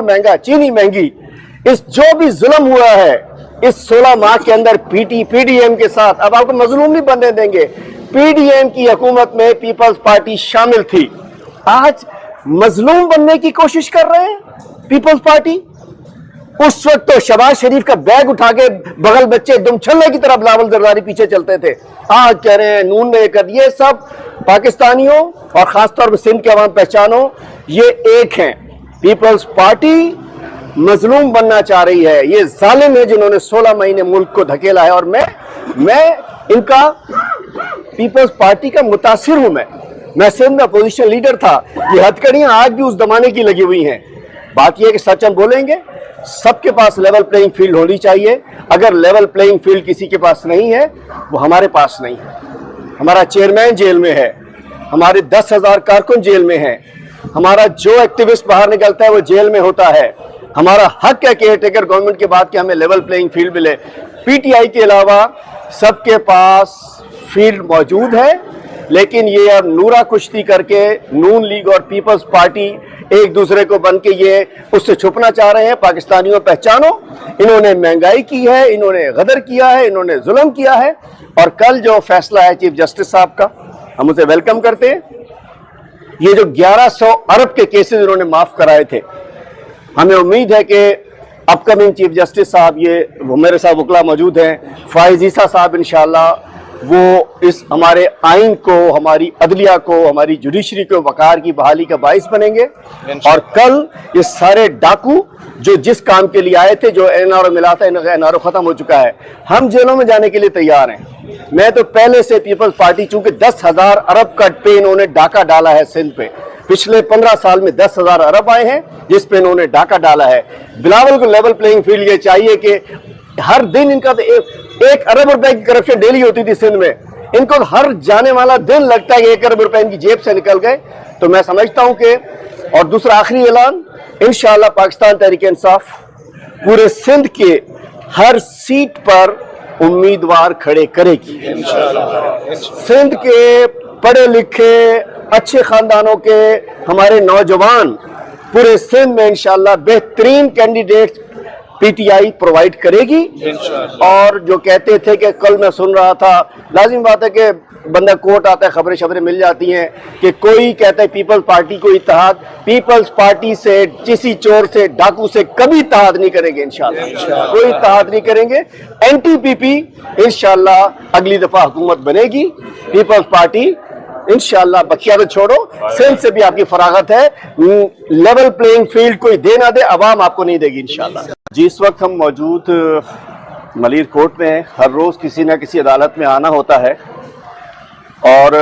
महंगा, चीनी महंगी, इस जो भी जुल्म हुआ है इस 16 माह के अंदर पीडीएम के साथ, अब आपको मजलूम नहीं बनने देंगे। पीडीएम की हुकूमत में पीपल्स पार्टी शामिल थी, आज मजलूम बनने की कोशिश कर रहे हैं पीपल्स पार्टी। उस वक्त तो शहबाज शरीफ का बैग उठा के बगल बच्चे दुम छल्ले की तरह बिलावल जरदारी पीछे चलते थे, आज कह रहे हैं नून ने कर। ये सब पाकिस्तानियों और खासतौर पर सिंध के अवाम पहचानो, ये एक हैं। पीपल्स पार्टी मजलूम बनना चाह रही है, ये जालिम है जिन्होंने 16 महीने मुल्क को धकेला है। और मैं इनका पीपल्स पार्टी का मुतासिर हूं। मैं सिंध में अपोजिशन लीडर था। ये हथकड़ियां आज भी उस जमाने की लगी हुई हैं। बात यह है कि सच हम बोलेंगे, सबके पास लेवल प्लेइंग फील्ड होनी चाहिए। अगर लेवल प्लेइंग फील्ड किसी के पास नहीं है, वो हमारे पास नहीं है। हमारा चेयरमैन जेल में है, हमारे 10,000 कारकुन जेल में हैं, हमारा जो एक्टिविस्ट बाहर निकलता है वो जेल में होता है। हमारा हक है केयर टेकर गवर्नमेंट के बाद कि हमें लेवल प्लेइंग फील्ड मिले। पीटीआई के अलावा सबके पास फील्ड मौजूद है, लेकिन ये अब नूरा कुश्ती करके नून लीग और पीपल्स पार्टी एक दूसरे को बन के ये उससे छुपना चाह रहे हैं। पाकिस्तानियों पहचानो, इन्होंने महंगाई की है, इन्होंने गदर किया है, इन्होंने जुल्म किया है। और कल जो फैसला है चीफ जस्टिस साहब का, हम उसे वेलकम करते हैं। ये जो 1100 अरब के केसेस इन्होंने माफ कराए थे, हमें उम्मीद है कि अपकमिंग चीफ जस्टिस साहब, ये वो मेरे साथ वकला मौजूद हैं, फाइज ईसा साहब, इंशाल्लाह वो इस हमारे आइन को, हमारी अदलिया को, हमारी जुडिशरी को वकार की बहाली का बाइस बनेंगे। और कल ये सारे डाकू जो जिस काम के लिए आए थे, जो एनआरओ मिला था, एनआरओ खत्म हो चुका है, हम जेलों में जाने के लिए तैयार हैं। मैं तो पहले से पीपल्स पार्टी, चूंकि 10,000 अरब का पे इन्होंने डाका डाला है सिंध पे, पिछले 15 साल में 10,000 अरब आए हैं जिस पे इन्होंने डाका डाला है। बिलावल को लेवल प्लेइंग फील्ड ये चाहिए कि हर दिन इनका तो 1 अरब रुपए की करप्शन डेली होती थी सिंध में, इनको हर जाने वाला दिन लगता है कि 1 अरब रुपए इनकी जेब से निकल गए। तो मैं समझता हूं कि, और दूसरा आखिरी ऐलान, इंशाअल्लाह पाकिस्तान तहरीक इंसाफ पूरे सिंध के हर सीट पर उम्मीदवार खड़े करेगी। सिंध के पढ़े लिखे अच्छे खानदानों के हमारे नौजवान पूरे सिंध में इंशाअल्लाह बेहतरीन कैंडिडेट पीटीआई प्रोवाइड करेगी। और जो कहते थे कि कल मैं सुन रहा था, लाजिम बात है कि बंदा कोर्ट आता है, खबरें मिल जाती हैं कि कोई कहता है पीपल्स पार्टी को इत्तेहाद, पीपल्स पार्टी से, किसी चोर से, डाकू से कभी इत्तेहाद नहीं करेंगे इंशाल्लाह, कोई इत्तेहाद नहीं करेंगे। एनटीपीपी इंशाल्लाह अगली दफा हुकूमत बनेगी। पीपल्स पार्टी इंशाअल्लाह, बखिया तो छोड़ो, सिंध से भी आपकी फरागत है। लेवल प्लेइंग फील्ड कोई दे ना दे, अवाम आपको नहीं देगी इंशाअल्लाह। जी, इस वक्त हम मौजूद मलीर कोर्ट में हैं। हर रोज़ किसी न किसी अदालत में आना होता है और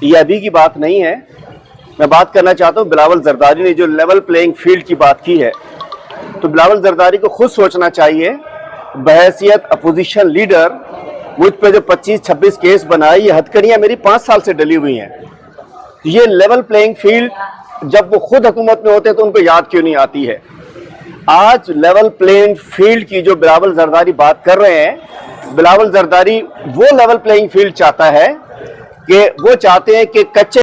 ये अभी की बात नहीं है। मैं बात करना चाहता हूँ, बिलावल जरदारी ने जो लेवल प्लेइंग फील्ड की बात की है, तो बिलावल जरदारी को खुद सोचना चाहिए। बहैसियत अपोजिशन लीडर मुझ पे जो 25-26 केस बनाए, ये हथकड़ियाँ मेरी 5 साल से डली हुई हैं। ये लेवल प्लेइंग फील्ड जब वो खुद हुकूमत में होते हैं तो उनको याद क्यों नहीं आती है। आज लेवल प्लेइंग फील्ड की जो बिलावल जरदारी बात कर रहे हैं, बिलावल जरदारी वो लेवल प्लेइंग फील्ड चाहता है कि वो चाहते हैं कि कच्चे